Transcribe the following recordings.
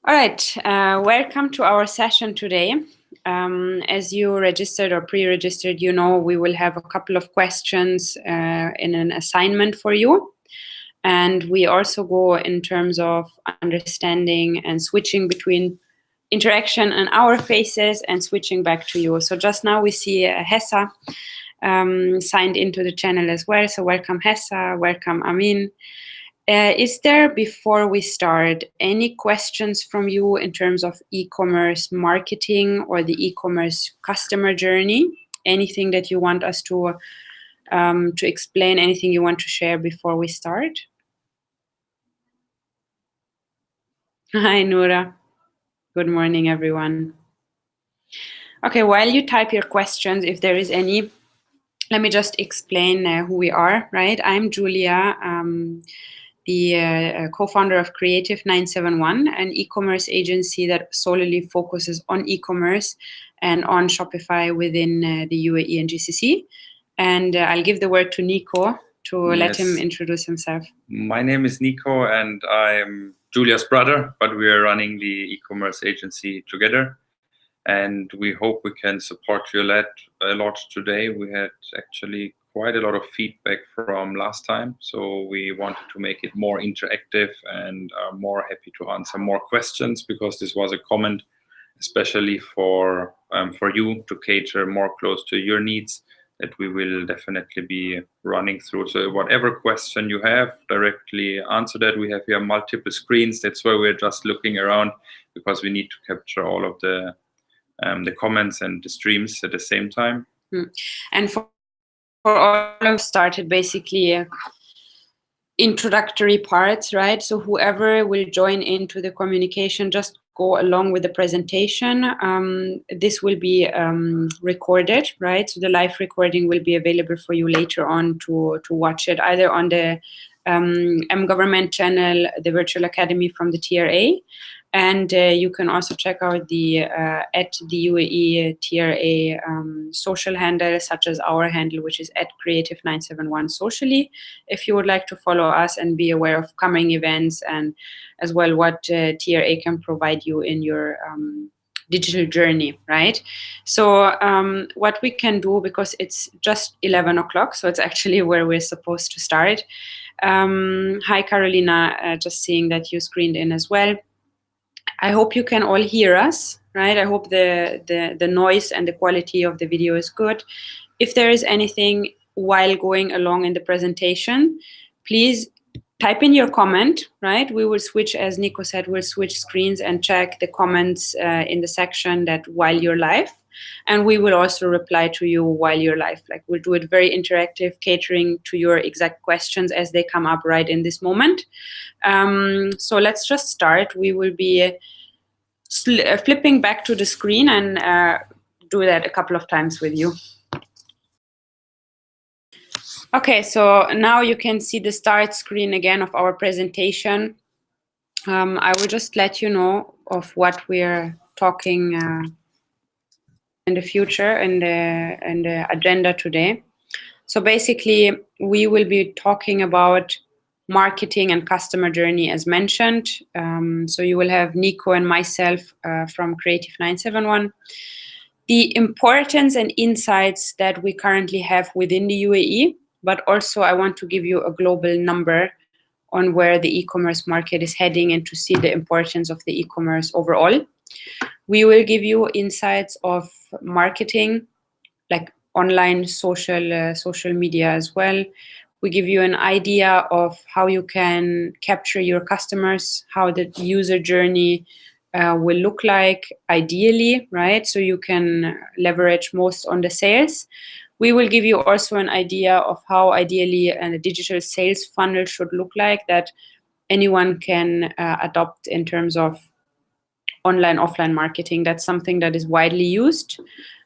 All right, welcome to our session today. As you registered or pre-registered, you know we will have a couple of questions in an assignment for you. And we also go in terms of understanding and switching between interaction and our faces and switching back to you. So just now we see Hessa signed into the channel as well. So welcome Hessa, welcome Amin. Is there, before we start, any questions from you in terms of e-commerce marketing or the e-commerce customer journey? Anything that you want us to explain? Anything you want to share before we start? Hi, Noura. Good morning, everyone. Okay, while you type your questions, if there is any, let me just explain who we are, right? I'm Julia, the co-founder of Creative 971, an e-commerce agency that solely focuses on e-commerce and on Shopify within the UAE and GCC. And I'll give the word to Nico to let him introduce himself. My name is Nico and I'm Julia's brother, but we are running the e-commerce agency together. And we hope we can support you a lot today. We had actually quite a lot of feedback from last time, so we wanted to make it more interactive and are more happy to answer more questions, because this was a comment especially for you to cater more close to your needs, that we will definitely be running through. So whatever question you have, directly answer that. We have here multiple screens. That's why we're just looking around, because we need to capture all of the comments and the streams at the same time. And for all of started basically introductory parts, right? So whoever will join into the communication, just go along with the presentation. This will be recorded, right? So the live recording will be available for you later on to watch it, either on the Government channel, the Virtual Academy from the TRA, and you can also check out the at the UAE TRA social handle, such as our handle, which is at Creative 971 socially, if you would like to follow us and be aware of coming events, and as well what TRA can provide you in your digital journey, right? So what we can do, because it's just 11 o'clock, so it's actually where we're supposed to start. Hi, Carolina, just seeing that you screened in as well. I hope you can all hear us, right? I hope the noise and the quality of the video is good. If there is anything while going along in the presentation, please type in your comment, right? We will switch, as Nico said, we'll switch screens and check the comments in the section that while you're live. And we will also reply to you while you're live. Like, we'll do it very interactive, catering to your exact questions as they come up right in this moment. So let's just start. We will be flipping back to the screen and do that a couple of times with you. Okay, so now you can see the start screen again of our presentation. I will just let you know of what we're talking in the future and the agenda today. So basically, we will be talking about marketing and customer journey, as mentioned. So you will have Nico and myself from Creative 971. The importance and insights that we currently have within the UAE, but also I want to give you a global number on where the e-commerce market is heading and to see the importance of the e-commerce overall. We will give you insights of marketing, like online social media as well. We give you an idea of how you can capture your customers, how the user journey will look like ideally, right? So you can leverage most on the sales. We will give you also an idea of how ideally a digital sales funnel should look like, that anyone can adopt in terms of online, offline marketing. That's something that is widely used,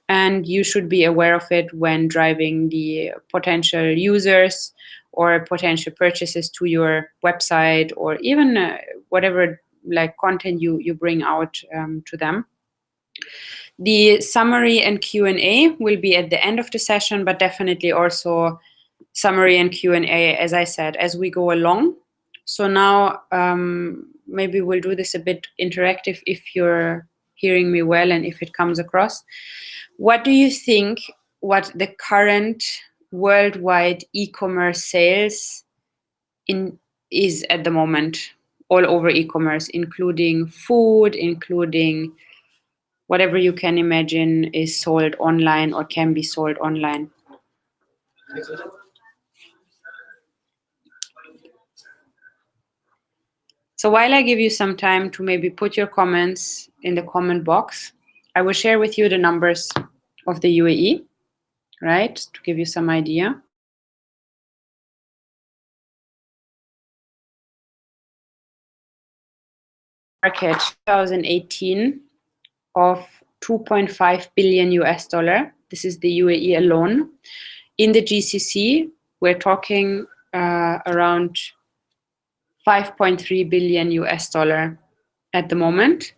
and you should be aware of it when driving the potential users or potential purchases to your website, or even whatever like content you bring out to them. The summary and Q&A will be at the end of the session, but definitely also summary and Q&A, as I said, as we go along. So now maybe we'll do this a bit interactive if you're hearing me well and if it comes across. What do you think what the current worldwide e-commerce sales is at the moment, all over e-commerce, including food, including whatever you can imagine is sold online or can be sold online? So while I give you some time to maybe put your comments in the comment box, I will share with you the numbers of the UAE, right, to give you some idea. Market 2018 of 2.5 billion US dollar. This is the UAE alone. In the GCC, we're talking around 5.3 billion US dollar at the moment.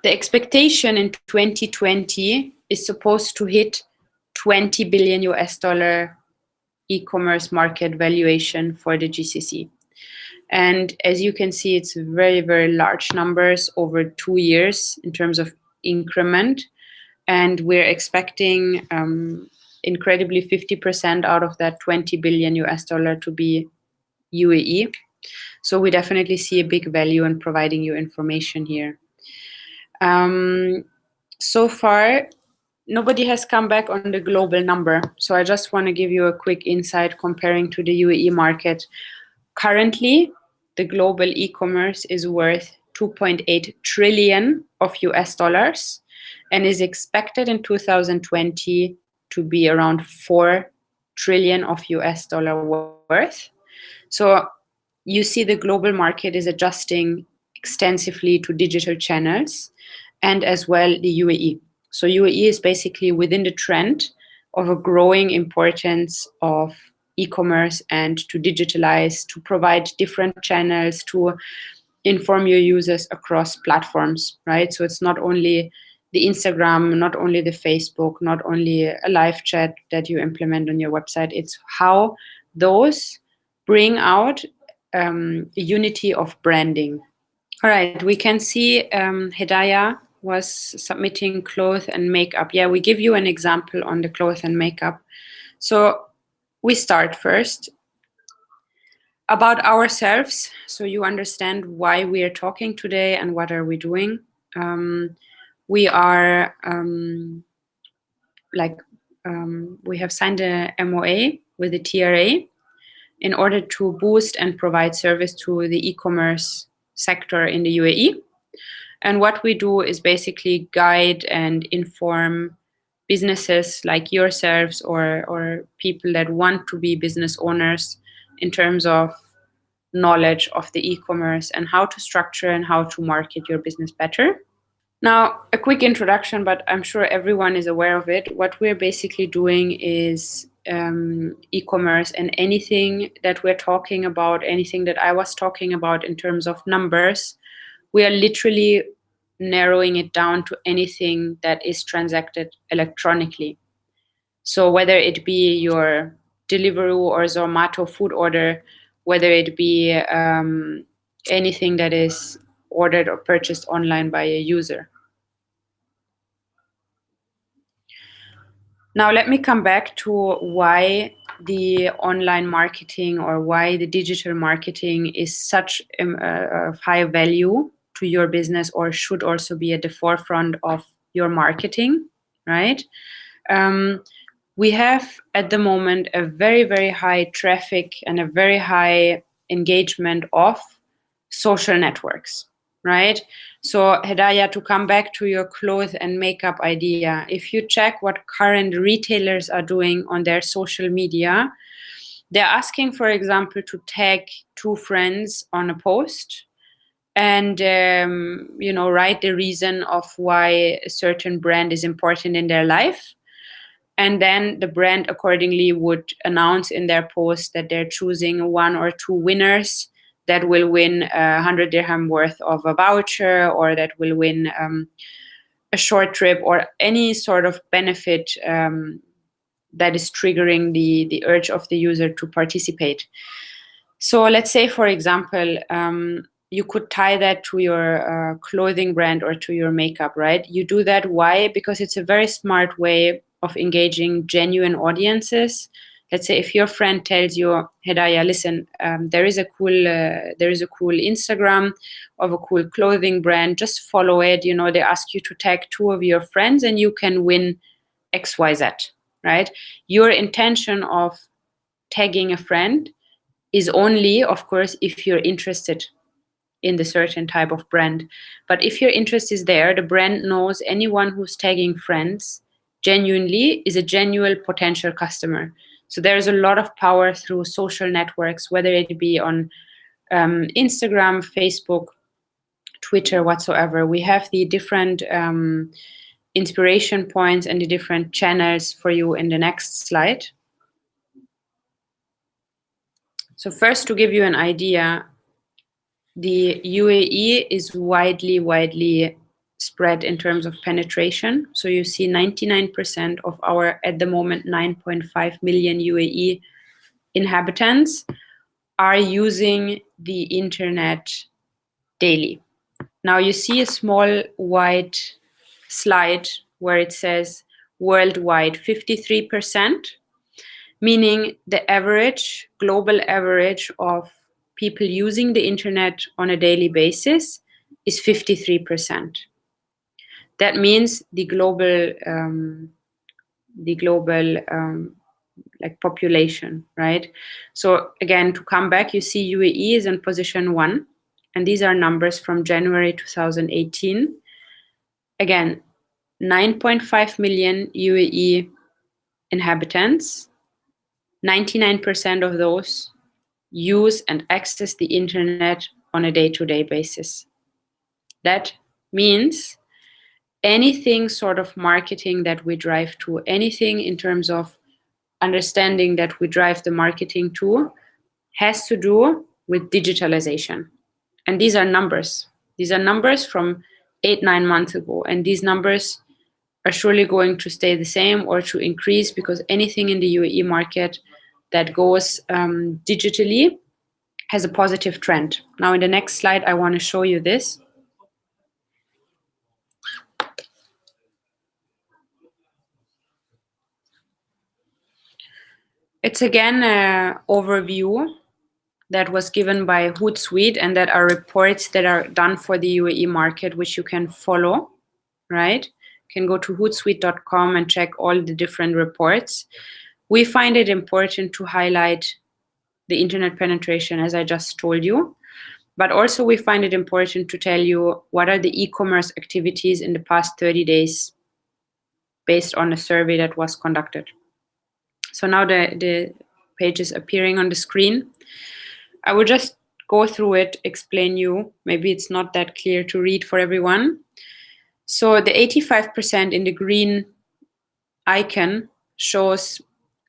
The expectation in 2020 is supposed to hit 20 billion US dollar e-commerce market valuation for the GCC. And as you can see, it's very, very large numbers over 2 years in terms of increment. And we're expecting incredibly 50% out of that 20 billion US dollar to be UAE. So we definitely see a big value in providing you information here. So far, nobody has come back on the global number. So I just want to give you a quick insight comparing to the UAE market. Currently, the global e-commerce is worth 2.8 trillion of US dollars and is expected in 2020 to be around 4 trillion of US dollar worth. So you see the global market is adjusting extensively to digital channels and as well the UAE. So UAE is basically within the trend of a growing importance of e-commerce and to digitalize, to provide different channels, to inform your users across platforms, right? So it's not only the Instagram, not only the Facebook, not only a live chat that you implement on your website, it's how those bring out a unity of branding. All right, we can see Hedaya was submitting clothes and makeup. Yeah, we give you an example on the clothes and makeup. So we start first about ourselves, so you understand why we are talking today and what are we doing. We are we have signed a MOA with the TRA in order to boost and provide service to the e-commerce sector in the UAE. And what we do is basically guide and inform businesses like yourselves or people that want to be business owners in terms of knowledge of the e-commerce and how to structure and how to market your business better. Now, a quick introduction, but I'm sure everyone is aware of it. What we're basically doing is e-commerce, and anything that we're talking about, anything that I was talking about in terms of numbers, we are literally narrowing it down to anything that is transacted electronically. So whether it be your Deliveroo or Zomato food order, whether it be anything that is ordered or purchased online by a user. Now let me come back to why the online marketing or why the digital marketing is such a high value to your business, or should also be at the forefront of your marketing, right? We have at the moment a very, very high traffic and a very high engagement of social networks, right? So Hedaya, to come back to your clothes and makeup idea, if you check what current retailers are doing on their social media, they're asking, for example, to tag 2 friends on a post and write the reason of why a certain brand is important in their life. And then the brand accordingly would announce in their post that they're choosing 1 or 2 winners that will win 100 dirham worth of a voucher, or that will win a short trip, or any sort of benefit that is triggering the urge of the user to participate. So let's say, for example, you could tie that to your clothing brand or to your makeup, right? You do that. Why? Because it's a very smart way of engaging genuine audiences. Let's say if your friend tells you, Hedaya, listen, there is a cool Instagram of a cool clothing brand. Just follow it. You know, they ask you to tag 2 of your friends, and you can win XYZ, right? Your intention of tagging a friend is only, of course, if you're interested in the certain type of brand. But if your interest is there, the brand knows anyone who's tagging friends genuinely is a genuine potential customer. So there's a lot of power through social networks, whether it be on Instagram, Facebook, Twitter, whatsoever. We have the different inspiration points and the different channels for you in the next slide. So first, to give you an idea, the UAE is widely spread in terms of penetration. So you see 99% of our, at the moment, 9.5 million UAE inhabitants are using the internet daily. Now you see a small white slide where it says worldwide 53%, meaning the average, global average of people using the internet on a daily basis is 53%. That means the global like population, right? So again, to come back, you see UAE is in position 1, and these are numbers from January 2018. Again, 9.5 million UAE inhabitants. 99% of those use and access the internet on a day-to-day basis. That means anything sort of marketing that we drive to, anything in terms of understanding that we drive the marketing to, has to do with digitalization. And these are numbers. These are numbers from 8-9 months ago. And these numbers are surely going to stay the same or to increase, because anything in the UAE market that goes digitally has a positive trend. Now in the next slide, I want to show you this. It's again an overview that was given by Hootsuite, and that are reports that are done for the UAE market, which you can follow, right? You can go to hootsuite.com and check all the different reports. We find it important to highlight the internet penetration, as I just told you, but also we find it important to tell you what are the e-commerce activities in the past 30 days based on a survey that was conducted. So now the page is appearing on the screen. I will just go through it, explain you. Maybe it's not that clear to read for everyone. So the 85% in the green icon shows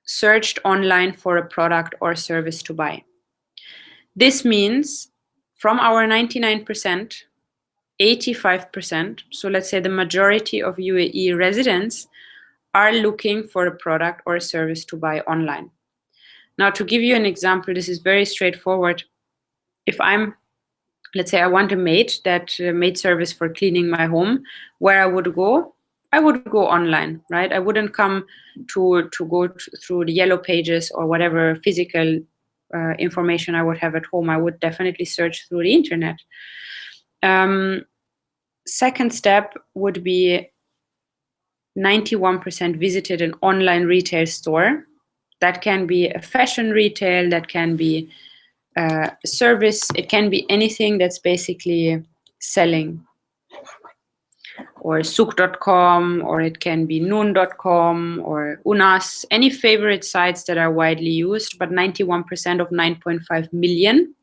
searched online for a product or service to buy. This means from our 99%, 85%, so let's say the majority of UAE residents are looking for a product or a service to buy online. Now, to give you an example, this is very straightforward. If let's say I want a maid, maid service for cleaning my home, where I would go online, right? I wouldn't come to go through the yellow pages or whatever physical information I would have at home. I would definitely search through the internet. Second step would be 91% visited an online retail store. That can be a fashion retail, that can be a service, it can be anything that's basically selling. Or souk.com, or it can be noon.com or Unas, any favorite sites that are widely used, but 91% of 9.5 million.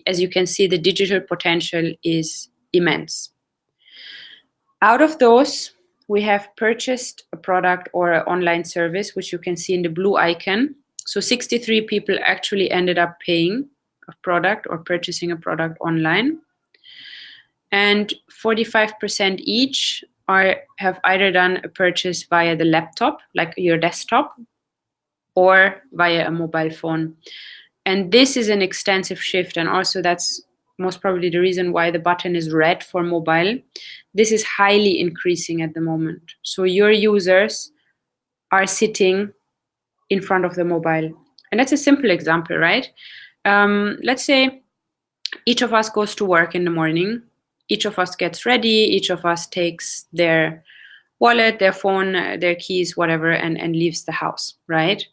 As you can see, the digital potential is immense. Out of those, we have purchased a product or an online service, which you can see in the blue icon. So 63 people actually ended up paying a product or purchasing a product online. And 45% each have either done a purchase via the laptop, like your desktop, or via a mobile phone. And this is an extensive shift. And also that's most probably the reason why the button is red for mobile. This is highly increasing at the moment. So your users are sitting in front of the mobile. And that's a simple example, right? Let's say each of us goes to work in the morning. Each of us gets ready. Each of us takes their wallet, their phone, their keys, whatever, and leaves the house, right?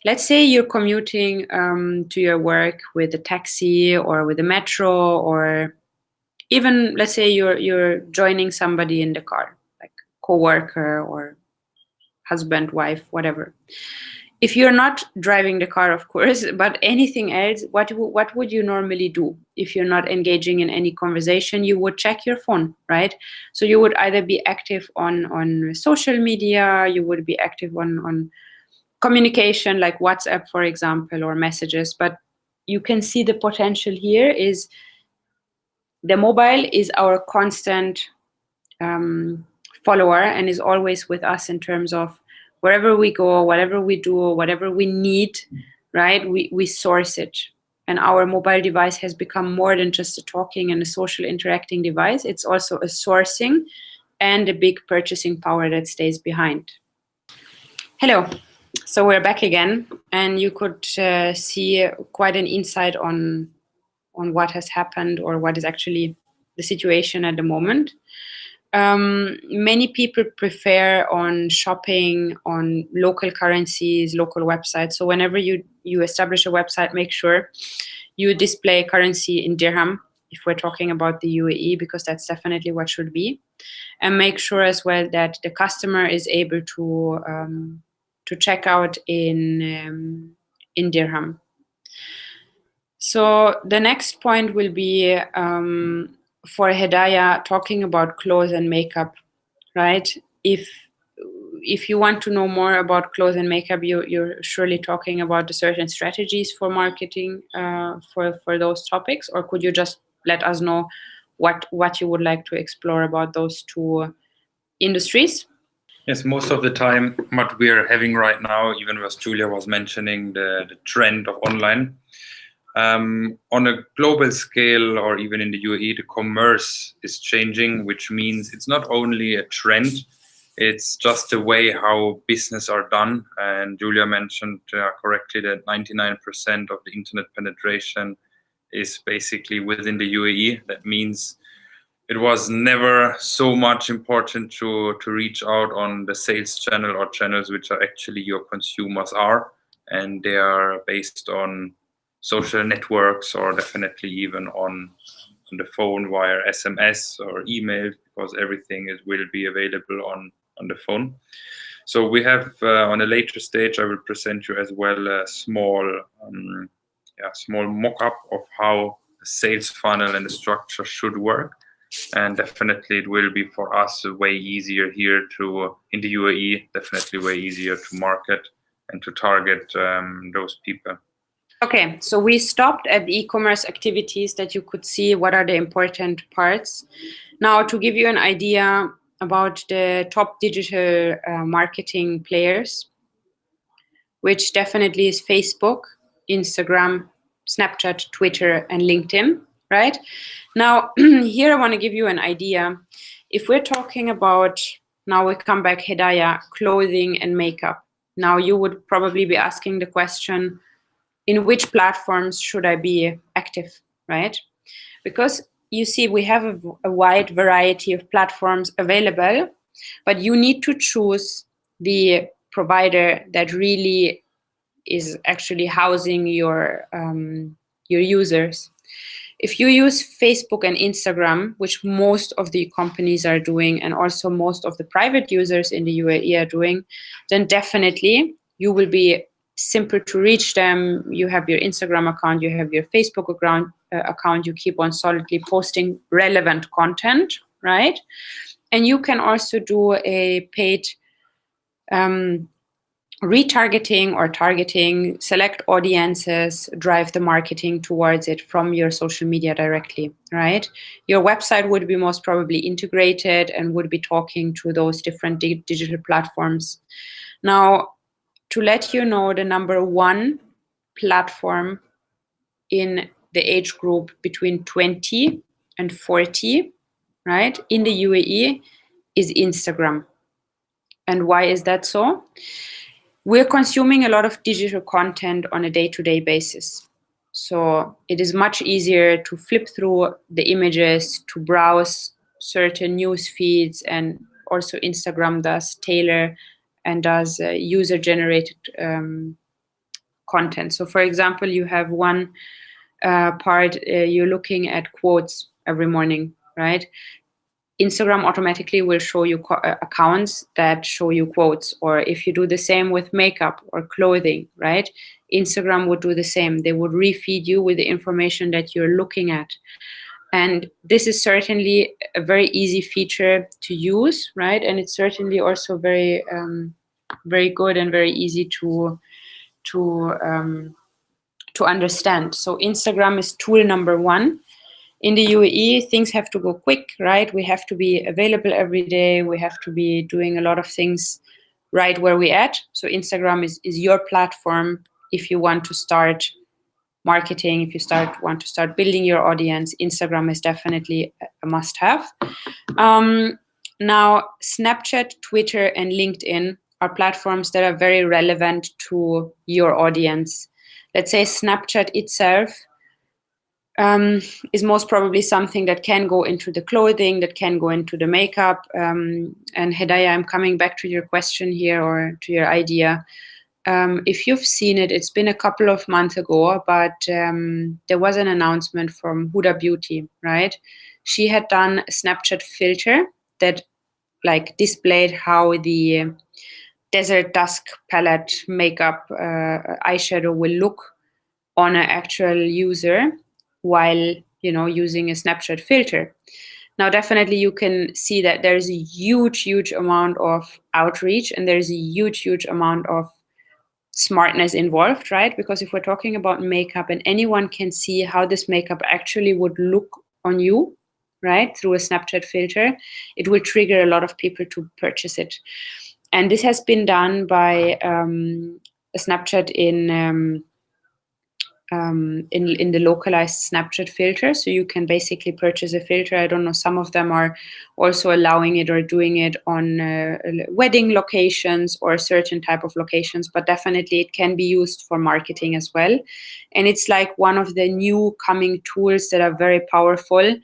Let's say you're commuting to your work with a taxi or with a metro, or even let's say you're joining somebody in the car, like coworker or husband, wife, whatever. If you're not driving the car, of course, but anything else, what would you normally do? If you're not engaging in any conversation, you would check your phone, right? So you would either be active on social media, you would be active on communication like WhatsApp, for example, or messages. But you can see the potential here is the mobile is our constant follower and is always with us in terms of wherever we go, whatever we do, whatever we need, right? We source it. And our mobile device has become more than just a talking and a social interacting device. It's also a sourcing and a big purchasing power that stays behind. Hello. So we're back again, and you could see quite an insight on what has happened or what is actually the situation at the moment. Many people prefer on shopping on local currencies, local websites. So whenever you establish a website, make sure you display currency in dirham if we're talking about the UAE, because that's definitely what should be. And make sure as well that the customer is able to check out in dirham. So the next point will be for Hedaya, talking about clothes and makeup, right? If you want to know more about clothes and makeup, you're surely talking about the certain strategies for marketing for those topics, or could you just let us know what you would like to explore about those two industries? Yes, most of the time, what we are having right now, even as Julia was mentioning, the trend of online. On a global scale, or even in the UAE, the commerce is changing, which means it's not only a trend, it's just the way how business are done. And Julia mentioned correctly that 99% of the internet penetration is basically within the UAE. That means it was never so much important to reach out on the sales channel or channels which are actually your consumers are, and they are based on social networks or definitely even on the phone via SMS or email, because everything will be available on the phone. So we have on a later stage, I will present you as well a small mock-up of how the sales funnel and the structure should work. And definitely it will be for us way easier here in the UAE, definitely way easier to market and to target those people. Okay, so we stopped at the e-commerce activities that you could see what are the important parts. Now, to give you an idea about the top digital marketing players, which definitely is Facebook, Instagram, Snapchat, Twitter, and LinkedIn, right? Now, here I want to give you an idea. If we're talking about, now we come back, Hedaya, clothing and makeup. Now, you would probably be asking the question, in which platforms should I be active, right? Because you see, we have a wide variety of platforms available, but you need to choose the provider that really is actually housing your users. If you use Facebook and Instagram, which most of the companies are doing, and also most of the private users in the UAE are doing, then definitely you will be simple to reach them. You have your Instagram account, you have your Facebook account, you keep on solidly posting relevant content, right? And you can also do a paid retargeting or targeting, select audiences, drive the marketing towards it from your social media directly, right? Your website would be most probably integrated and would be talking to those different digital platforms. Now, to let you know, the number one platform in the age group between 20 and 40, right, in the UAE is Instagram. And why is that so? We're consuming a lot of digital content on a day-to-day basis. So it is much easier to flip through the images, to browse certain news feeds, and also Instagram does tailor and does user-generated content. So for example, you have one part, you're looking at quotes every morning, right? Instagram automatically will show you accounts that show you quotes. Or if you do the same with makeup or clothing, right? Instagram would do the same. They would refeed you with the information that you're looking at. And this is certainly a very easy feature to use, right? And it's certainly also very, very good and very easy to understand. So Instagram is tool number one. In the UAE, things have to go quick, right? We have to be available every day. We have to be doing a lot of things right where we're at. So Instagram is your platform if you want to start marketing, if you want to start building your audience. Instagram is definitely a must-have. Now, Snapchat, Twitter, and LinkedIn are platforms that are very relevant to your audience. Let's say Snapchat itself is most probably something that can go into the clothing, that can go into the makeup. And Hedaya, I'm coming back to your question here, or to your idea. If you've seen it, it's been a couple of months ago, but there was an announcement from Huda Beauty, right? She had done a Snapchat filter that like displayed how the Desert Dusk palette makeup eyeshadow will look on an actual user while, you know, using a Snapchat filter. Now, definitely you can see that there's a huge amount of outreach, and there's a huge amount of smartness involved, right? Because if we're talking about makeup and anyone can see how this makeup actually would look on you, right, through a Snapchat filter, it will trigger a lot of people to purchase it. And this has been done by a Snapchat in the localized Snapchat filter. So you can basically purchase a filter. I don't know, some of them are also allowing it or doing it on wedding locations or certain type of locations, but definitely it can be used for marketing as well. And it's like one of the new coming tools that are very powerful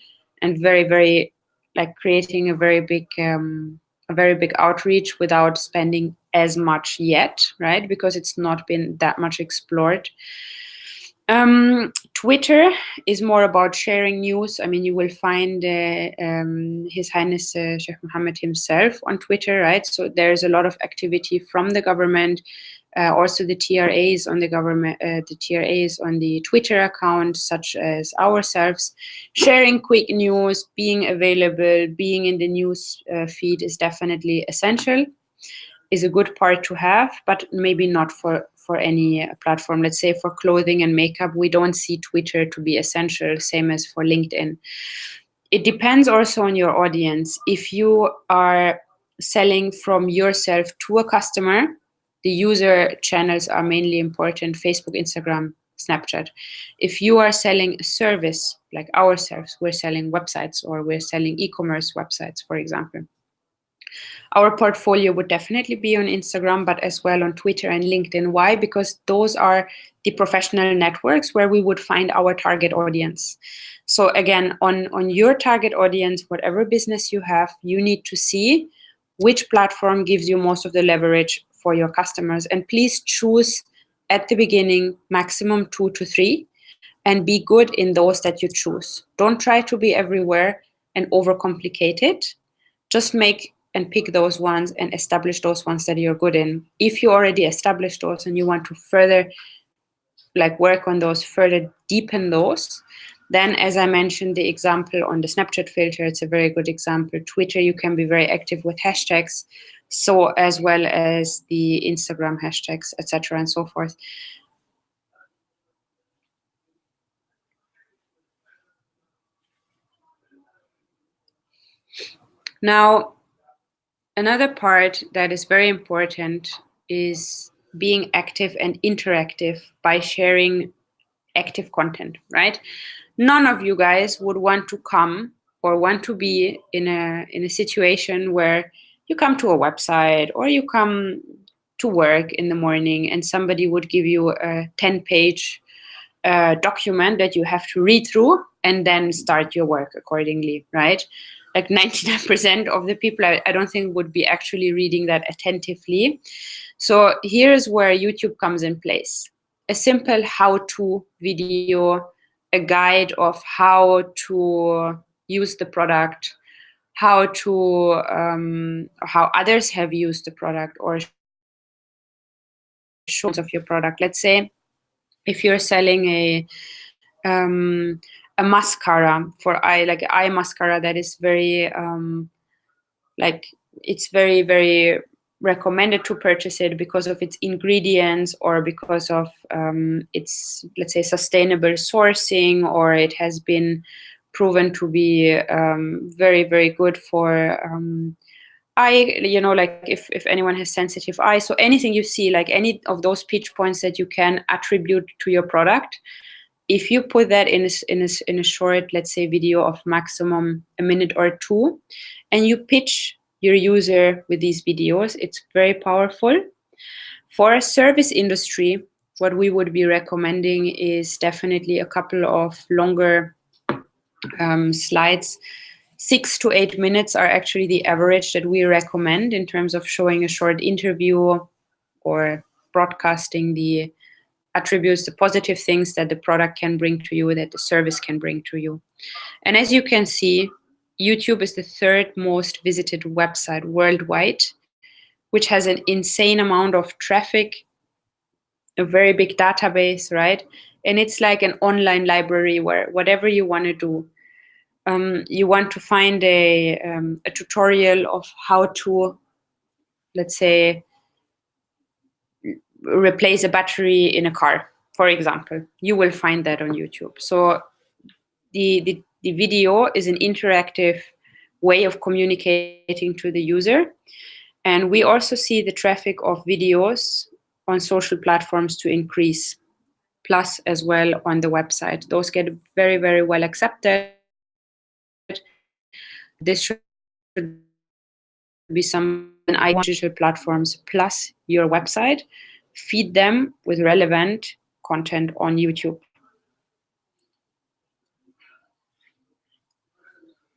and very like creating a very big outreach without spending as much yet, right? Because it's not been that much explored. Twitter is more about sharing news. I mean, you will find His Highness Sheikh Mohammed himself on Twitter, right? So there's a lot of activity from the government. Also, the TRAs on the government, the TRAs on the Twitter account, such as ourselves, sharing quick news, being available, being in the news feed is definitely essential. Is a good part to have, but maybe not for any platform. Let's say for clothing and makeup, we don't see Twitter to be essential, same as for LinkedIn. It depends also on your audience. If you are selling from yourself to a customer, the user channels are mainly important: Facebook, Instagram, Snapchat. If you are selling a service like ourselves, we're selling websites or we're selling e-commerce websites, for example, our portfolio would definitely be on Instagram, but as well on Twitter and LinkedIn. Why? Because those are the professional networks where we would find our target audience. So again, on your target audience, whatever business you have, you need to see which platform gives you most of the leverage for your customers. And please choose at the beginning maximum 2 to 3 and be good in those that you choose. Don't try to be everywhere and overcomplicate it. Just make and pick those ones and establish those ones that you're good in. If you already established those and you want to further like work on those, further deepen those, then as I mentioned, the example on the Snapchat filter, it's a very good example. Twitter, you can be very active with hashtags, so as well as the Instagram hashtags, etc. and so forth. Now, another part that is very important is being active and interactive by sharing active content, right? None of you guys would want to come or want to be in a situation where you come to a website or you come to work in the morning and somebody would give you a 10-page document that you have to read through and then start your work accordingly, right? Like 99% of the people, I don't think would be actually reading that attentively. So here's where YouTube comes in place. A simple how-to video, a guide of how to use the product, how others have used the product, or shows of your product. Let's say if you're selling a mascara for eye, like eye mascara that is very like it's very, very recommended to purchase it because of its ingredients or because of its, let's say, sustainable sourcing, or it has been proven to be very, very good for eye, you know, like if anyone has sensitive eyes. So anything you see, like any of those pitch points that you can attribute to your product, if you put that in a short, let's say, video of maximum a minute or two, and you pitch your user with these videos, it's very powerful. For a service industry, what we would be recommending is definitely a couple of longer slides. 6 to 8 minutes are actually the average that we recommend in terms of showing a short interview or broadcasting the attributes, the positive things that the product can bring to you, that the service can bring to you. And as you can see, YouTube is the third most visited website worldwide, which has an insane amount of traffic, a very big database, right? And it's like an online library where whatever you want to do, you want to find a tutorial of how to, let's say, replace a battery in a car, for example, you will find that on YouTube. So the video is an interactive way of communicating to the user. And we also see the traffic of videos on social platforms to increase, plus as well on the website. Those get very, very well accepted. This should be some digital platforms plus your website. Feed them with relevant content on YouTube.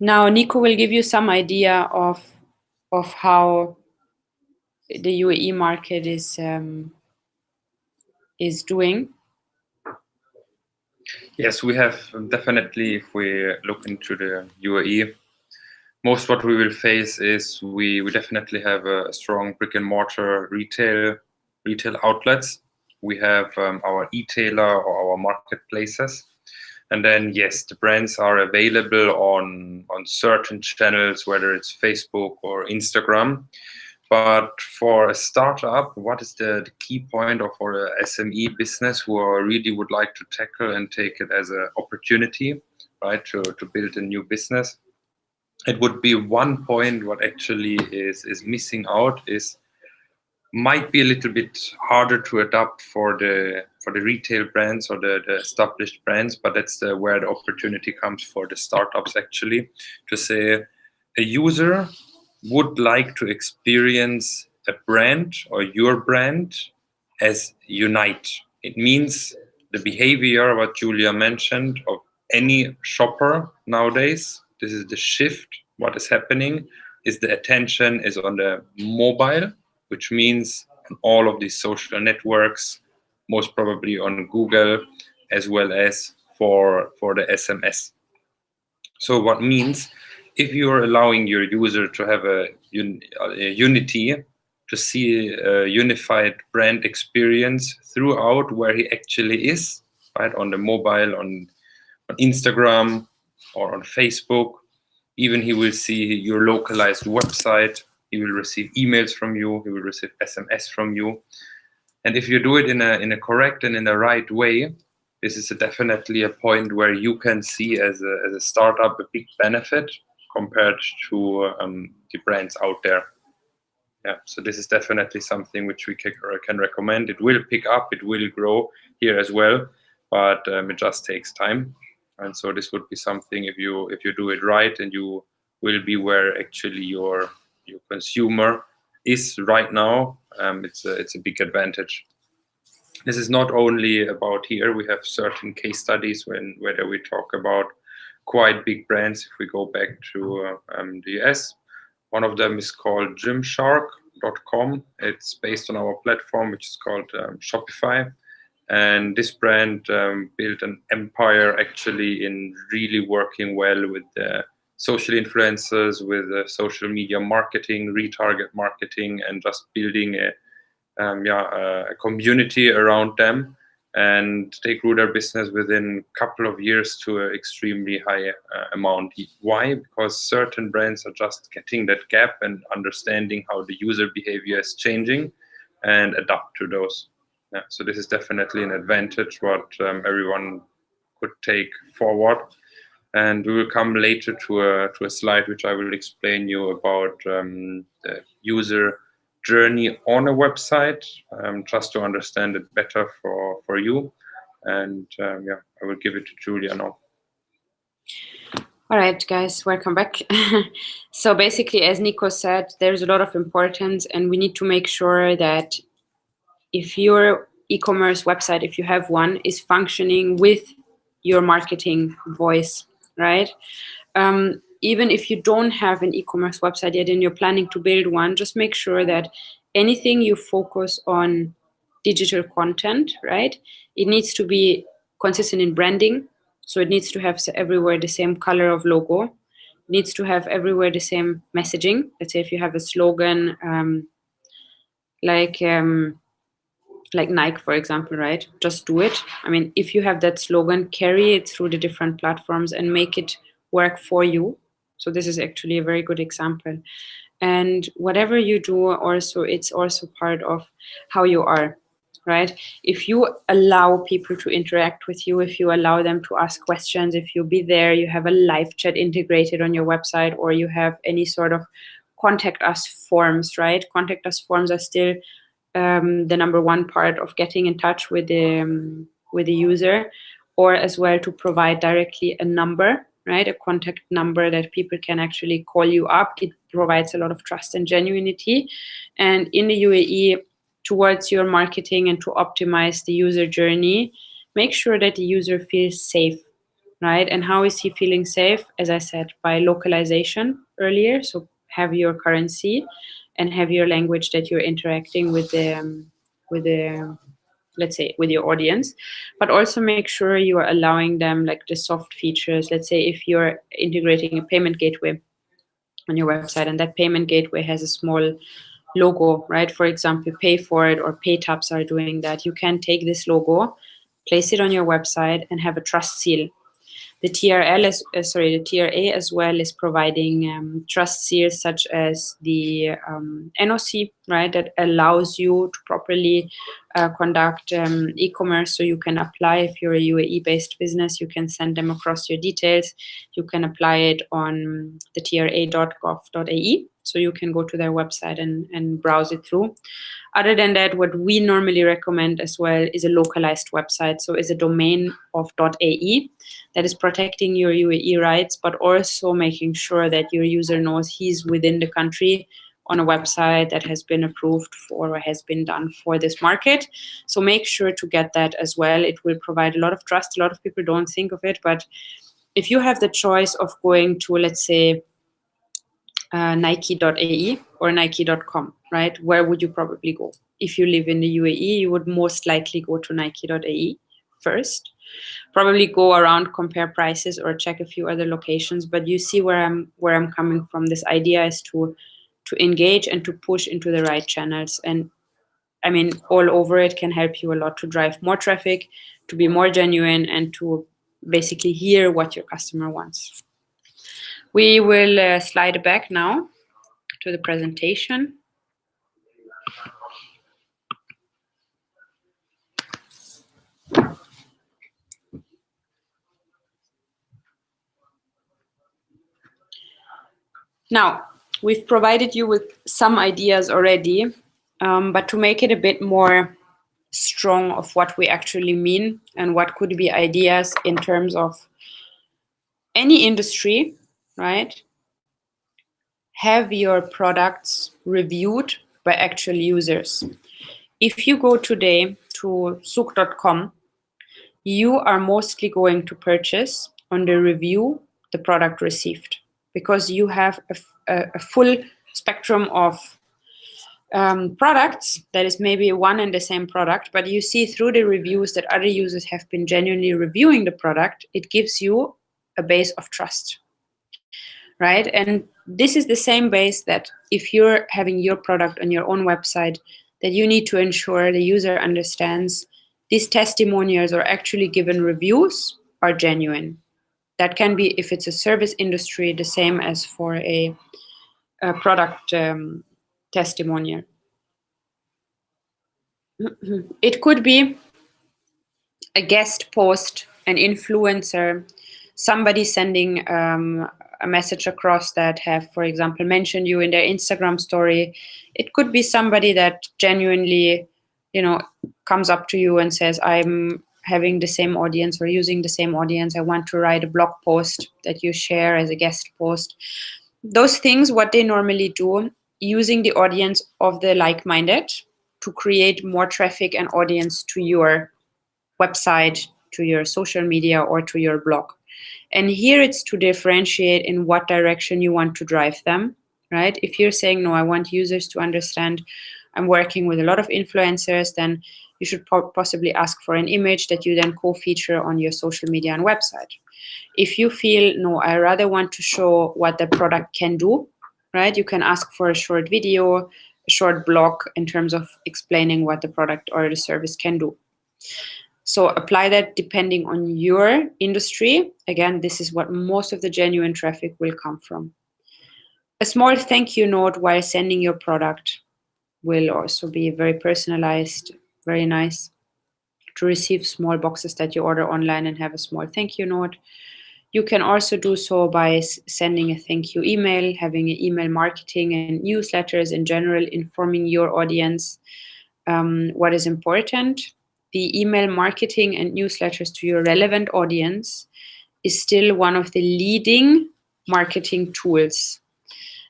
Now, Nico will give you some idea of how the UAE market is doing. Yes, we have definitely, if we look into the UAE, most what we will face is we definitely have a strong brick and mortar retail outlets. We have our e-tailer or our marketplaces. And then, yes, the brands are available on certain channels, whether it's Facebook or Instagram. But for a startup, what is the key point, or for a SME business who really would like to tackle and take it as an opportunity, right, to build a new business? It would be one point what actually is missing out might be a little bit harder to adapt for the retail brands or the established brands, but that's where the opportunity comes for the startups actually, to say a user would like to experience a brand or your brand as unite. It means the behavior, what Julia mentioned, of any shopper nowadays. This is the shift. What is happening is the attention is on the mobile, which means all of these social networks, most probably on Google, as well as for the SMS. So what means, if you're allowing your user to have a unity, to see a unified brand experience throughout where he actually is, right, on the mobile, on Instagram or on Facebook, even he will see your localized website, he will receive emails from you, he will receive SMS from you. And if you do it in a correct and in the right way, this is definitely a point where you can see as a startup a big benefit compared to the brands out there. Yeah, so this is definitely something which we can recommend. It will pick up, it will grow here as well. but it just takes time. And so this would be something, if you do it right, and you will be where actually your consumer is right now, it's a big advantage. This is not only about here. We have certain case studies whether we talk about quite big brands. If we go back to the US, one of them is called Gymshark.com. It's based on our platform, which is called Shopify. And this brand built an empire actually in really working well with the social influencers, with social media marketing, retarget marketing, and just building a community around them. And they grew their business within a couple of years to an extremely high amount. Why? Because certain brands are just getting that gap and understanding how the user behavior is changing and adapt to those. Yeah, so this is definitely an advantage what everyone could take forward. And we will come later to a slide which I will explain you about the user journey on a website, just to understand it better for you. And I will give it to Julia now. All right, guys, welcome back. So basically, as Nico said, there's a lot of importance, and we need to make sure that if your e-commerce website, if you have one, is functioning with your marketing voice, right? Even if you don't have an e-commerce website yet and you're planning to build one, just make sure that anything you focus on digital content, right? It needs to be consistent in branding. So it needs to have everywhere the same color of logo. It needs to have everywhere the same messaging. Let's say if you have a slogan like Nike, for example, right? Just do it. I mean, if you have that slogan, carry it through the different platforms and make it work for you. So this is actually a very good example. And whatever you do also, it's also part of how you are, right? If you allow people to interact with you, if you allow them to ask questions, if you be there, you have a live chat integrated on your website, or you have any sort of contact us forms, right? Contact us forms are still the number one part of getting in touch with the user, or as well to provide directly a number, right? A contact number that people can actually call you up. It provides a lot of trust and genuinity. And in the UAE, towards your marketing and to optimize the user journey, make sure that the user feels safe, right? And how is he feeling safe? As I said, by localization earlier. So have your currency and have your language that you're interacting with the let's say with your audience, but also make sure you are allowing them like the soft features. Let's say if you're integrating a payment gateway on your website and that payment gateway has a small logo, right? For example, Pay For It or PayTabs are doing that. You can take this logo, place it on your website and have a trust seal. The the TRA as well is providing trust seals such as the NOC, right, that allows you to properly conduct e-commerce. So you can apply, if you're a UAE-based business, you can send them across your details. You can apply it on the tra.gov.ae. So you can go to their website and browse it through. Other than that, what we normally recommend as well is a localized website. So is a domain of .ae that is protecting your UAE rights, but also making sure that your user knows he's within the country on a website that has been approved for or has been done for this market. So make sure to get that as well. It will provide a lot of trust. A lot of people don't think of it, but if you have the choice of going to, let's say, Nike.ae or Nike.com, right? Where would you probably go? If you live in the UAE, you would most likely go to Nike.ae first. Probably go around, compare prices, or check a few other locations. But you see where I'm coming from. This idea is to engage and to push into the right channels. And I mean, all over it can help you a lot to drive more traffic, to be more genuine, and to basically hear what your customer wants. We will slide back now to the presentation. Now, we've provided you with some ideas already, but to make it a bit more strong of what we actually mean and what could be ideas in terms of any industry, right? Have your products reviewed by actual users. If you go today to souk.com, you are mostly going to purchase on the review the product received, because you have a full spectrum of products that is maybe one and the same product, but you see through the reviews that other users have been genuinely reviewing the product. It gives you a base of trust, right? And this is the same base that if you're having your product on your own website, that you need to ensure the user understands these testimonials or actually given reviews are genuine. That can be, if it's a service industry, the same as for a product testimonial. It could be a guest post, an influencer, somebody sending a message across that have, for example, mentioned you in their Instagram story. It could be somebody that genuinely, comes up to you and says, I'm having the same audience or using the same audience. I want to write a blog post that you share as a guest post. Those things, what they normally do, using the audience of the like-minded to create more traffic and audience to your website, to your social media, or to your blog. And here it's to differentiate in what direction you want to drive them, right? If you're saying, no, I want users to understand I'm working with a lot of influencers, then you should possibly ask for an image that you then co-feature on your social media and website. If you feel, no, I rather want to show what the product can do, right? You can ask for a short video, a short blog in terms of explaining what the product or the service can do. So apply that depending on your industry. Again, this is what most of the genuine traffic will come from. A small thank you note while sending your product will also be very personalized, very nice to receive small boxes that you order online and have a small thank you note. You can also do so by sending a thank you email, having an email marketing and newsletters in general, informing your audience what is important. The email marketing and newsletters to your relevant audience is still one of the leading marketing tools.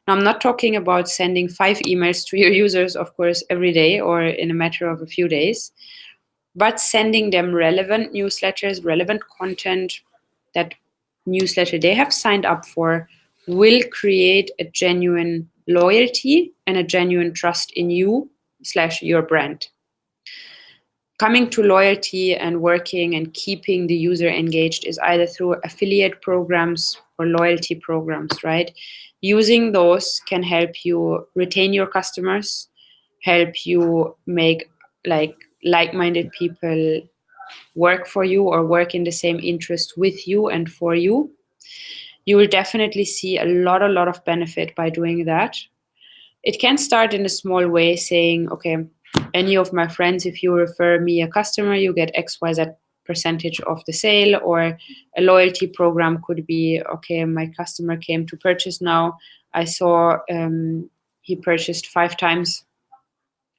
Now, I'm not talking about sending 5 emails to your users, of course, every day or in a matter of a few days, but sending them relevant newsletters, relevant content that newsletter they have signed up for will create a genuine loyalty and a genuine trust in you/your brand. Coming to loyalty and working and keeping the user engaged is either through affiliate programs or loyalty programs, right? Using those can help you retain your customers, help you make like-minded people work for you or work in the same interest with you and for you. You will definitely see a lot of benefit by doing that. It can start in a small way, saying, okay, any of my friends, if you refer me a customer, you get XYZ percentage of the sale. Or a loyalty program could be, okay, my customer came to purchase now. I saw he purchased 5 times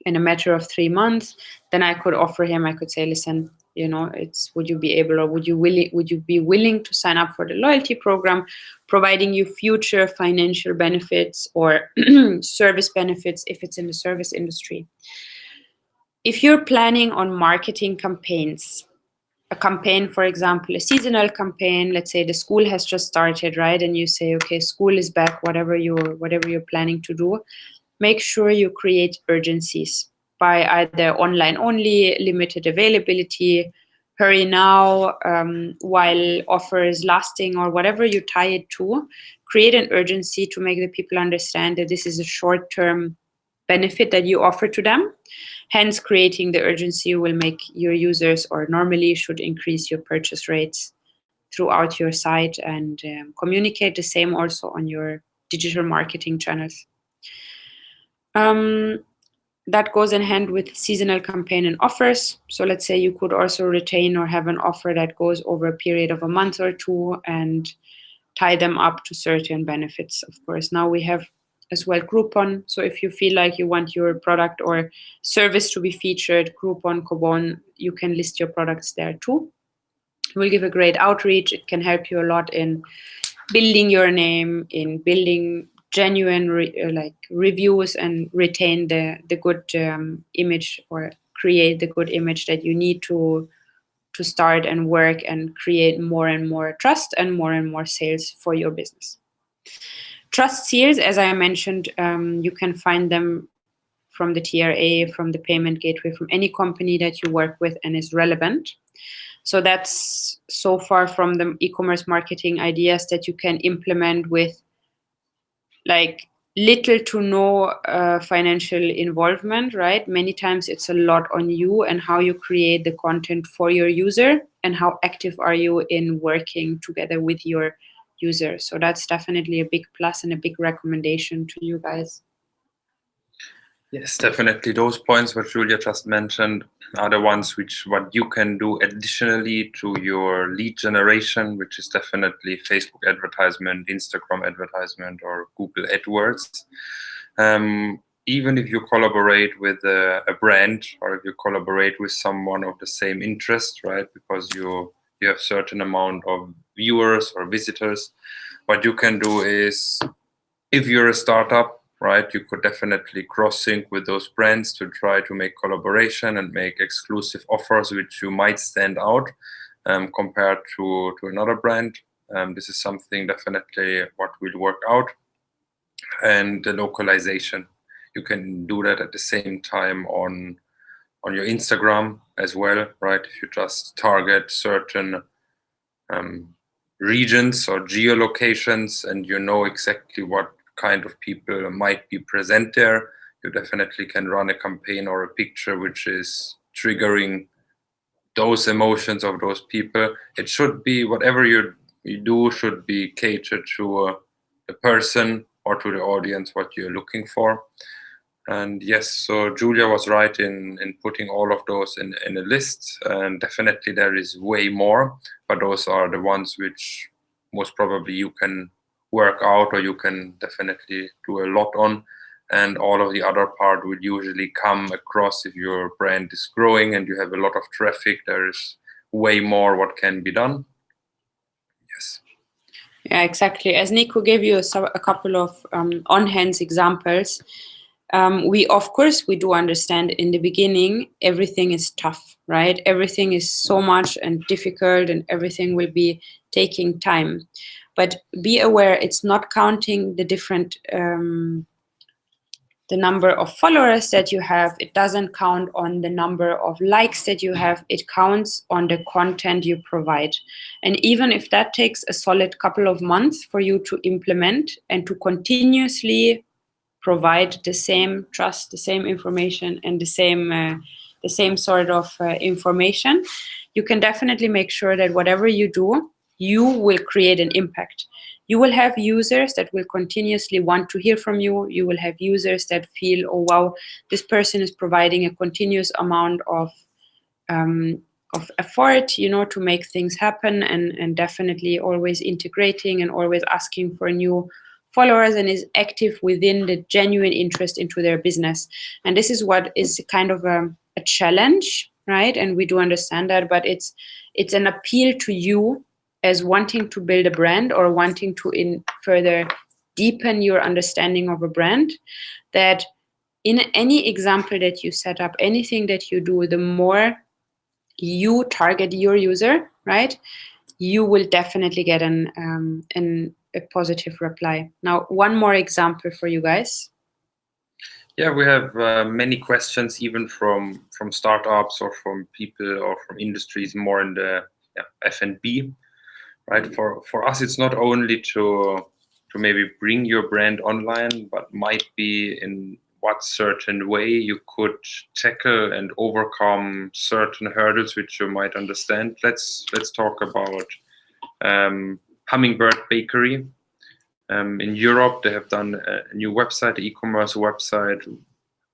in a matter of 3 months. Then I could offer him, I could say, listen, would you be willing to sign up for the loyalty program, providing you future financial benefits or service benefits if it's in the service industry. If you're planning on marketing campaigns, a campaign, for example, a seasonal campaign, let's say the school has just started, right? And you say, okay, school is back, whatever you're planning to do, make sure you create urgencies by either online only, limited availability, hurry now, while offer is lasting, or whatever you tie it to. Create an urgency to make the people understand that this is a short-term benefit that you offer to them. Hence, creating the urgency will make your users, or normally should increase your purchase rates throughout your site, and communicate the same also on your digital marketing channels. That goes in hand with seasonal campaign and offers. So let's say you could also retain or have an offer that goes over a period of a month or 2 and tie them up to certain benefits. Of course, now we have as well Groupon. So if you feel like you want your product or service to be featured, Groupon, Cobon, you can list your products there too. It will give a great outreach. It can help you a lot in building your name, in building genuine reviews, and retain the good image, or create the good image that you need to start and work and create more and more trust and more sales for your business. Trust seals, as I mentioned, you can find them from the TRA, from the payment gateway, from any company that you work with and is relevant. So that's so far from the e-commerce marketing ideas that you can implement with like little to no financial involvement, right? Many times it's a lot on you and how you create the content for your user and how active are you in working together with your user. So that's definitely a big plus and a big recommendation to you guys. Yes, definitely. Those points what Julia just mentioned are the ones what you can do additionally to your lead generation, which is definitely Facebook advertisement, Instagram advertisement, or Google AdWords. Even if you collaborate with a brand, or if you collaborate with someone of the same interest, right? Because you have certain amount of viewers or visitors, what you can do is, if you're a startup, right, you could definitely cross-sync with those brands to try to make collaboration and make exclusive offers which you might stand out compared to another brand. This is something definitely what will work out. And the localization, you can do that at the same time on your Instagram as well, right? If you just target certain regions or geolocations and you know exactly what kind of people might be present there, you definitely can run a campaign or a picture which is triggering those emotions of those people. It should be, whatever you do should be catered to the person or to the audience what you're looking for. And yes, so Julia was right in putting all of those in a list, and definitely there is way more, but those are the ones which most probably you can work out, or you can definitely do a lot on, and all of the other part would usually come across if your brand is growing and you have a lot of traffic. There is way more what can be done. Yes. Yeah, exactly. As Nico gave you a couple of on-hands examples, we do understand in the beginning everything is tough, right? Everything is so much and difficult, and everything will be taking time. But be aware, it's not counting the different the number of followers that you have. It doesn't count on the number of likes that you have. It counts on the content you provide. And even if that takes a solid couple of months for you to implement and to continuously provide the same trust, the same information, and the same sort of information, you can definitely make sure that whatever you do, you will create an impact. You will have users that will continuously want to hear from you. You will have users that feel, oh wow, this person is providing a continuous amount of effort, to make things happen, and definitely always integrating and always asking for new followers, and is active within the genuine interest into their business. And this is what is kind of a challenge, right? And we do understand that, but it's an appeal to you as wanting to build a brand or wanting to further deepen your understanding of a brand, that in any example that you set up, anything that you do, the more you target your user, right, you will definitely get a positive reply. Now, one more example for you guys. Yeah, we have many questions, even from startups or from people or from industries more in the F&B, right? For us, it's not only to maybe bring your brand online, but might be in what certain way you could tackle and overcome certain hurdles which you might understand. Let's talk about Hummingbird Bakery. In Europe, they have done a new website, an e-commerce website,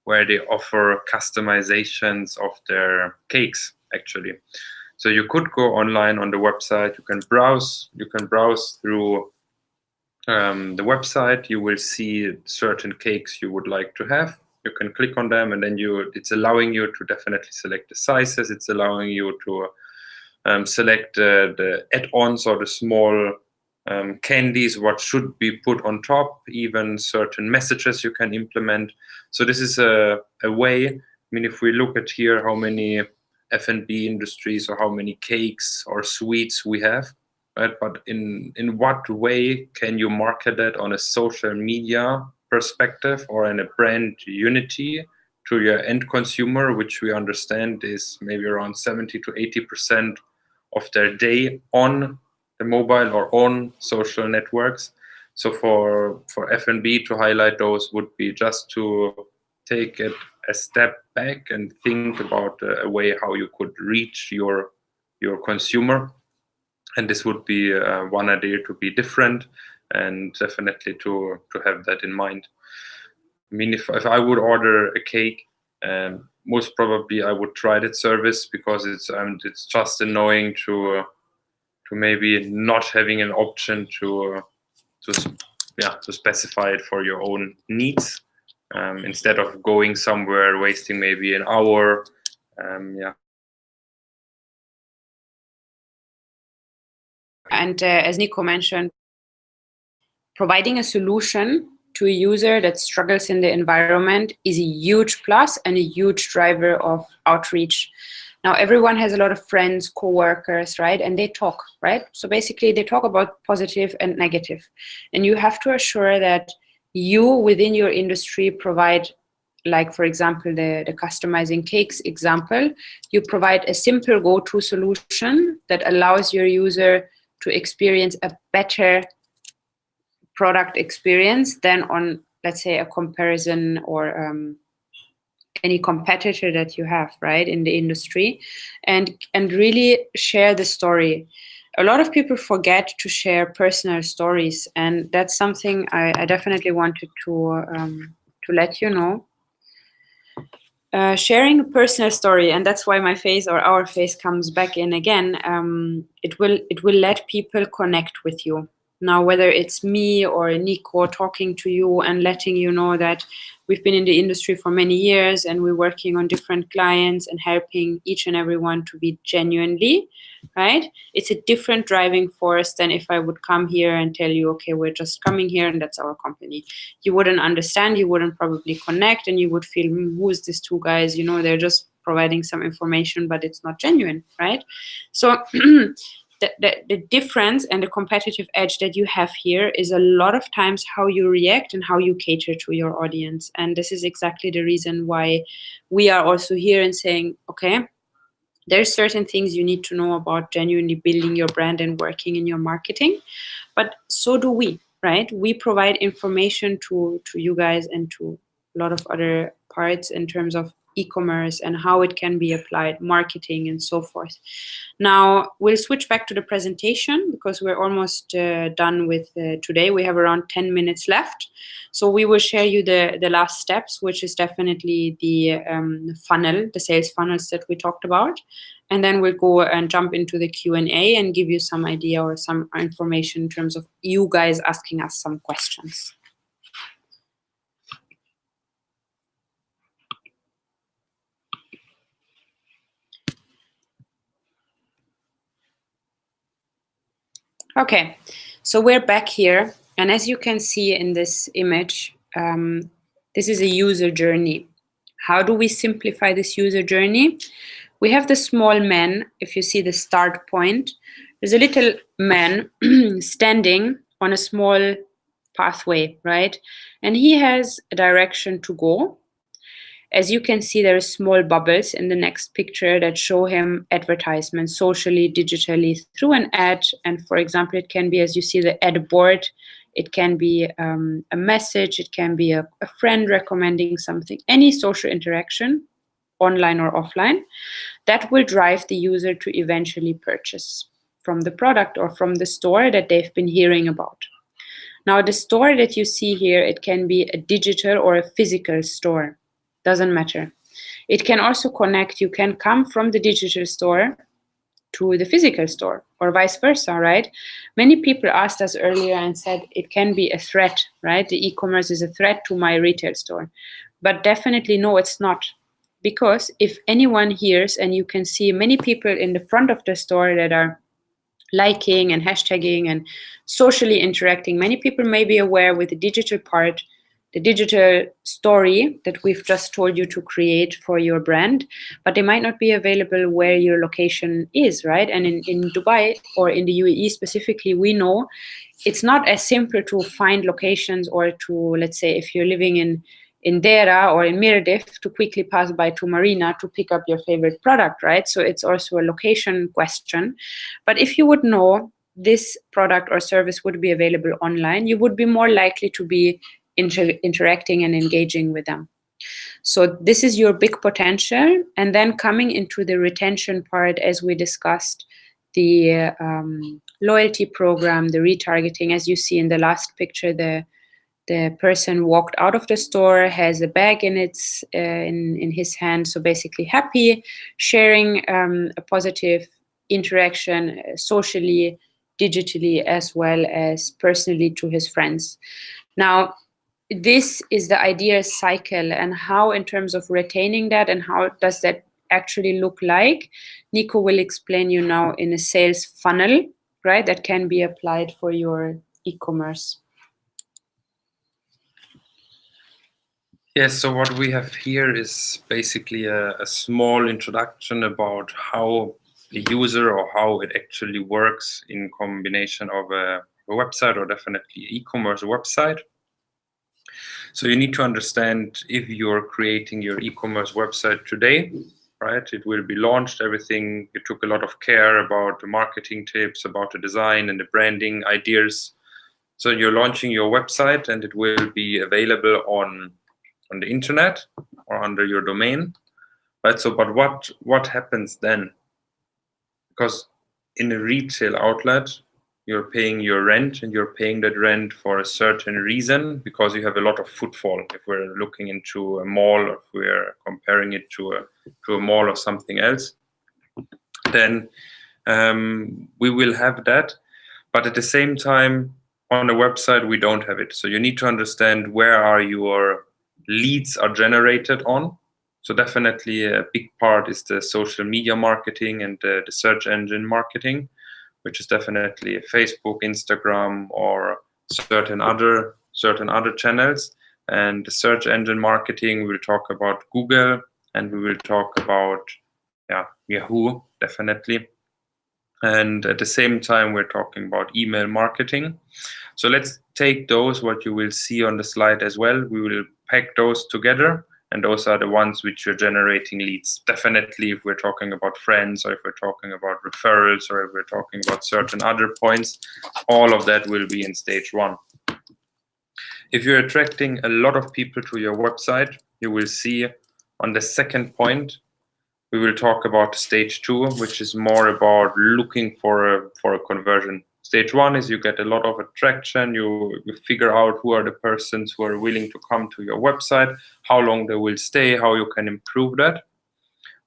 where they offer customizations of their cakes, actually. So you could go online on the website, you can browse through the website, you will see certain cakes you would like to have. You can click on them, and then it's allowing you to definitely select the sizes. It's allowing you to select the add-ons or the small candies, what should be put on top, even certain messages you can implement. So this is a way. I mean, if we look at here how many F&B industries or how many cakes or sweets we have, right? But in what way can you market that on a social media perspective or in a brand unity to your end consumer, which we understand is maybe around 70 to 80% of their day on the mobile or on social networks. So for F&B to highlight those would be just to take it a step back and think about a way how you could reach your consumer. And this would be one idea to be different, and definitely to have that in mind. I mean, if I would order a cake, most probably I would try that service, because it's just annoying to maybe not having an option to specify it for your own needs, instead of going somewhere, wasting maybe an hour. And as Nico mentioned, providing a solution to a user that struggles in the environment is a huge plus and a huge driver of outreach. Now, everyone has a lot of friends, co-workers, right? And they talk, right? So basically, they talk about positive and negative. And you have to assure that you, within your industry, provide, like, for example, the customizing cakes example, you provide a simple go-to solution that allows your user to experience a better product experience than on, let's say, a comparison or any competitor that you have, right, in the industry, and really share the story. A lot of people forget to share personal stories, and that's something I definitely wanted to let you know. Sharing a personal story, and that's why my face or our face comes back in again. It will let people connect with you. Now, whether it's me or Nico talking to you and letting you know that we've been in the industry for many years and we're working on different clients and helping each and everyone to be genuinely, right? It's a different driving force than if I would come here and tell you, okay, we're just coming here and that's our company. You wouldn't understand, you wouldn't probably connect, and you would feel, who is these two guys? You know, they're just providing some information, but it's not genuine, right? So the difference and the competitive edge that you have here is a lot of times how you react and how you cater to your audience. And this is exactly the reason why we are also here and saying, okay, there's certain things you need to know about genuinely building your brand and working in your marketing, but so do we, right? We provide information to you guys and to a lot of other parts in terms of e-commerce and how it can be applied, marketing and so forth. Now, we'll switch back to the presentation because we're almost done with today. We have around 10 minutes left. So we will share you the last steps, which is definitely the funnel, the sales funnels that we talked about. And then we'll go and jump into the Q&A and give you some idea or some information in terms of you guys asking us some questions. Okay, so we're back here. And as you can see in this image, this is a user journey. How do we simplify this user journey? We have the small man. If you see the start point, there's a little man standing on a small pathway, right? And he has a direction to go. As you can see, there are small bubbles in the next picture that show him advertisements socially, digitally, through an ad. And for example, it can be, as you see, the ad board. It can be a message. It can be a friend recommending something. Any social interaction, online or offline, that will drive the user to eventually purchase from the product or from the store that they've been hearing about. Now, the store that you see here, it can be a digital or a physical store. Doesn't matter. It can also connect. You can come from the digital store to the physical store, or vice versa, right? Many people asked us earlier and said it can be a threat, right? The e-commerce is a threat to my retail store. But definitely no, it's not. Because if anyone hears, and you can see many people in the front of the store that are liking and hashtagging and socially interacting, many people may be aware with the digital part, the digital story that we've just told you to create for your brand, but they might not be available where your location is, right? And in Dubai, or in the UAE specifically, we know it's not as simple to find locations, or to, let's say, if you're living in Dera or in Mirdif, to quickly pass by to Marina to pick up your favorite product, right? So it's also a location question. But if you would know this product or service would be available online, you would be more likely to be interacting and engaging with them. So this is your big potential. And then coming into the retention part, as we discussed, the loyalty program, the retargeting, as you see in the last picture, the person walked out of the store, has a bag in his hand, so basically happy, sharing a positive interaction socially, digitally, as well as personally to his friends. Now, this is the ideal cycle, and how, in terms of retaining that, and how does that actually look like, Nico will explain you now in a sales funnel, right, that can be applied for your e-commerce. Yes, so what we have here is basically a small introduction about how a user, or how it actually works in combination of a website, or definitely e-commerce website. So you need to understand, if you're creating your e-commerce website today, right, it will be launched, everything, you took a lot of care about the marketing tips, about the design and the branding ideas. So you're launching your website, and it will be available on the internet or under your domain, right? So, but what happens then? Because in a retail outlet, you're paying your rent, and you're paying that rent for a certain reason, because you have a lot of footfall. If we're looking into a mall, or if we're comparing it to a mall or something else, then we will have that. But at the same time, on the website, we don't have it. So you need to understand, where are your leads are generated on. So definitely a big part is the social media marketing and the search engine marketing, which is definitely Facebook, Instagram, or certain other channels. And the search engine marketing, we'll talk about Google, and we will talk about Yahoo, definitely. And at the same time, we're talking about email marketing. So let's take those, what you will see on the slide as well. We will pack those together, and those are the ones which are generating leads. Definitely, if we're talking about friends, or if we're talking about referrals, or if we're talking about certain other points, all of that will be in stage one. If you're attracting a lot of people to your website, you will see on the second point, we will talk about stage two, which is more about looking for a conversion. Stage one is you get a lot of attraction, you figure out who are the persons who are willing to come to your website, how long they will stay, how you can improve that.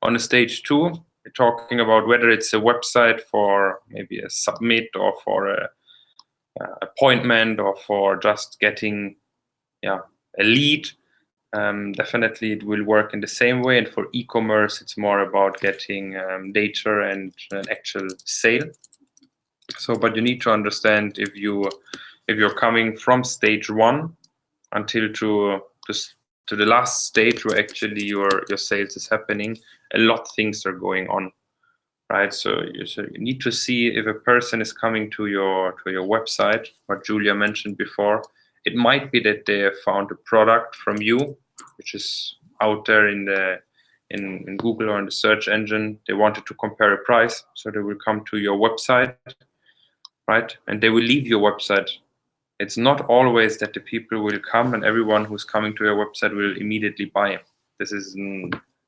On the stage two, we're talking about whether it's a website for maybe a submit, or for a appointment, or for just getting a lead. Definitely it will work in the same way. And for e-commerce, it's more about getting data and an actual sale. So, but you need to understand, if you're coming from stage one until to the last stage where actually your sales is happening, a lot of things are going on, right? So you need to see if a person is coming to your website. What Julia mentioned before, it might be that they have found a product from you, which is out there in Google or in the search engine. They wanted to compare a price, so they will come to your website, right? And they will leave your website. It's not always that the people will come and everyone who's coming to your website will immediately buy. This is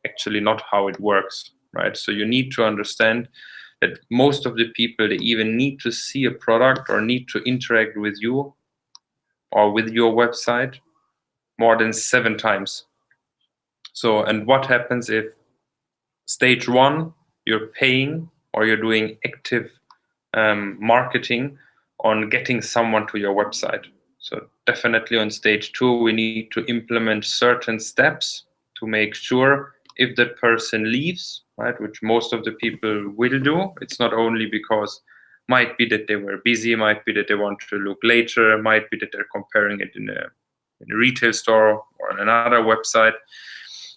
actually not how it works, right? So you need to understand that most of the people, they even need to see a product or need to interact with you or with your website more than 7 times. So, and what happens if stage 1, you're paying or you're doing active marketing on getting someone to your website. So definitely on stage 2, we need to implement certain steps to make sure if that person leaves, right, which most of the people will do. It's not only because might be that they were busy, might be that they want to look later, might be that they're comparing it in a retail store or on another website.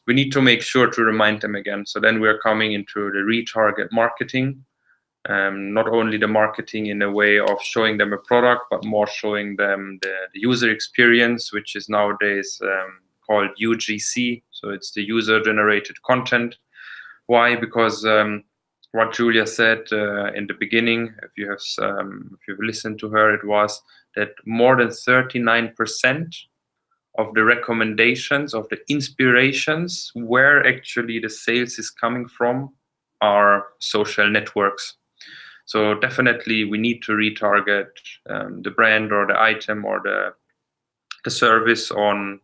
We need to make sure to remind them again. So then we're coming into the retarget marketing. Not only the marketing in a way of showing them a product, but more showing them the user experience, which is nowadays called UGC. So it's the user-generated content. Why? Because what Julia said in the beginning, if you've listened to her, it was that more than 39% of the recommendations, of the inspirations, where actually the sales is coming from, are social networks. So definitely we need to retarget the brand or the item or the service on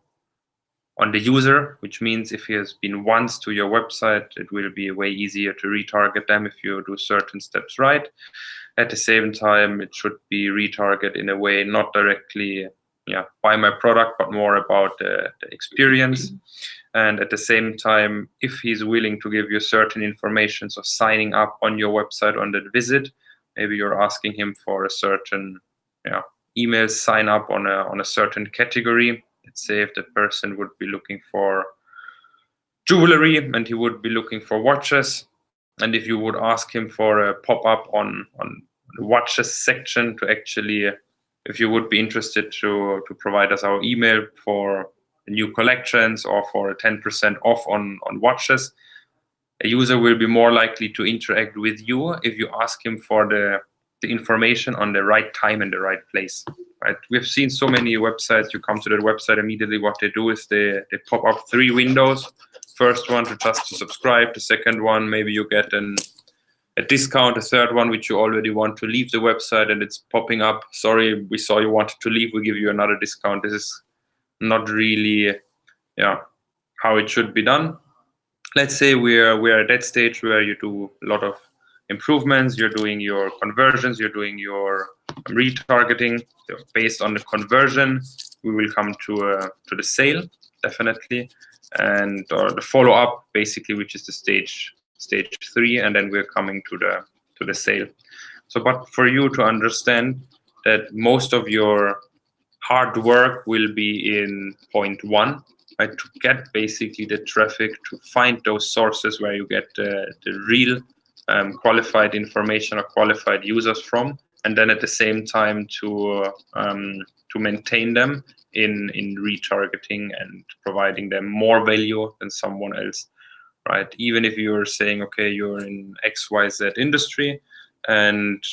the user, which means if he has been once to your website, it will be way easier to retarget them if you do certain steps right. At the same time, it should be retarget in a way not directly buy my product, but more about the experience. And at the same time, if he's willing to give you certain information, so signing up on your website on that visit, maybe you're asking him for a certain email sign up on a certain category. Let's say if the person would be looking for jewelry and he would be looking for watches, and if you would ask him for a pop-up on the watches section to actually, if you would be interested to provide us our email for new collections or for a 10% off on watches, a user will be more likely to interact with you if you ask him for the information on the right time and the right place. Right? We've seen so many websites. You come to that website immediately. What they do is they pop up 3 windows. First one to subscribe. The second one, maybe you get a discount. The third one, which you already want to leave the website, and it's popping up. Sorry, we saw you wanted to leave. We give you another discount. This is not really, how it should be done. Let's say we're at that stage where you do a lot of improvements. You're doing your conversions. You're doing your retargeting. So based on the conversion, we will come to the sale definitely, and or the follow up basically, which is the stage 3, and then we're coming to the sale. So, but for you to understand that most of your hard work will be in point 1, right? To get basically the traffic, to find those sources where you get the real qualified information or qualified users from, and then at the same time to maintain them in retargeting and providing them more value than someone else, right? Even if you're saying, okay, you're in XYZ industry and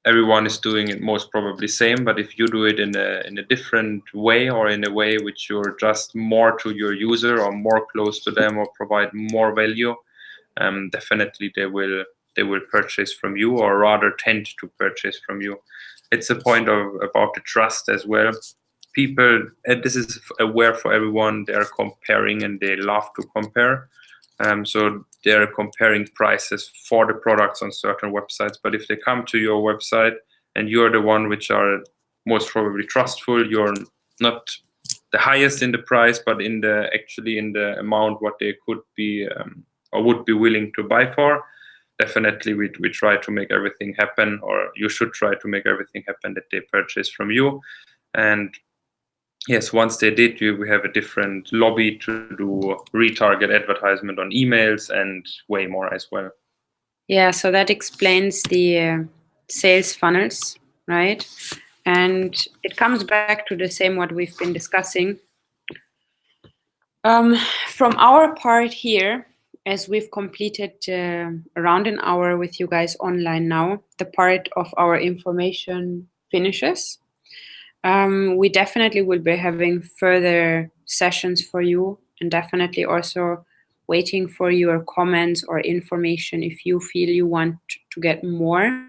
everyone is doing it most probably same, but if you do it in a different way, or in a way which you're just more to your user or more close to them or provide more value, definitely they will purchase from you, or rather tend to purchase from you. It's a point about the trust as well. People, and this is aware for everyone, they are comparing and they love to compare. So they're comparing prices for the products on certain websites. But if they come to your website and you're the one which are most probably trustful, you're not the highest in the price, but in the amount what they could be or would be willing to buy for, definitely we try to make everything happen, or you should try to make everything happen that they purchase from you. And yes, once they did, we have a different lobby to do retarget advertisement on emails and way more as well. Yeah, so that explains the sales funnels, right? And it comes back to the same what we've been discussing. From our part here, as we've completed around an hour with you guys online now, the part of our information finishes. We definitely will be having further sessions for you, and definitely also waiting for your comments or information if you feel you want to get more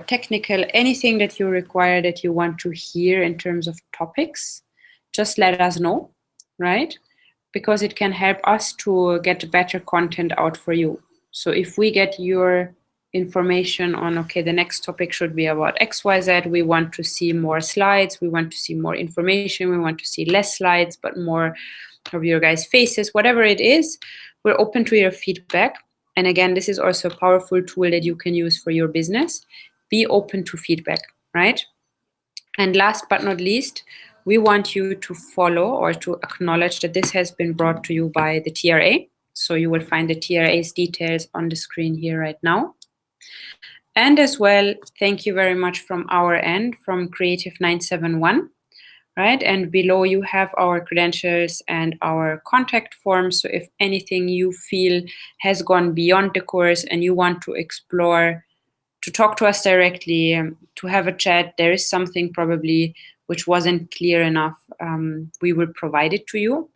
technical, anything that you require, that you want to hear in terms of topics, just let us know, right? Because it can help us to get better content out for you. So if we get your information on, okay, the next topic should be about XYZ. We want to see more slides. We want to see more information. We want to see less slides, but more of your guys' faces, whatever it is, we're open to your feedback. And again, this is also a powerful tool that you can use for your business. Be open to feedback, right? And last but not least, we want you to follow or to acknowledge that this has been brought to you by the TRA. So you will find the TRA's details on the screen here right now. And as well, thank you very much from our end, from Creative 971, right? And below you have our credentials and our contact form. So if anything you feel has gone beyond the course and you want to explore, to talk to us directly, to have a chat, there is something probably which wasn't clear enough, we will provide it to you.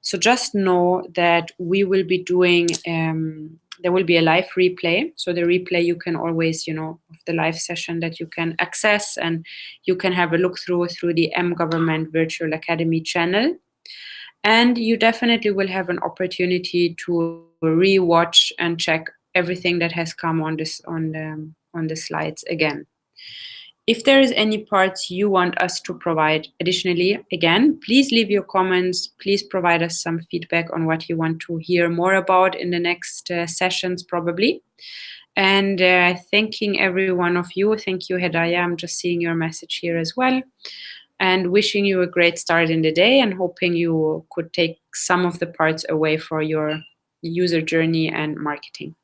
So just know that we will be doing, there will be a live replay. So the replay you can always, of the live session that you can access, and you can have a look through the M-Government Virtual Academy channel. And you definitely will have an opportunity to re-watch and check everything that has come on the slides again. If there is any parts you want us to provide additionally, again, please leave your comments. Please provide us some feedback on what you want to hear more about in the next sessions, probably. And thanking every one of you. Thank you, Hedaya. I'm just seeing your message here as well. And wishing you a great start in the day, and hoping you could take some of the parts away for your user journey and marketing.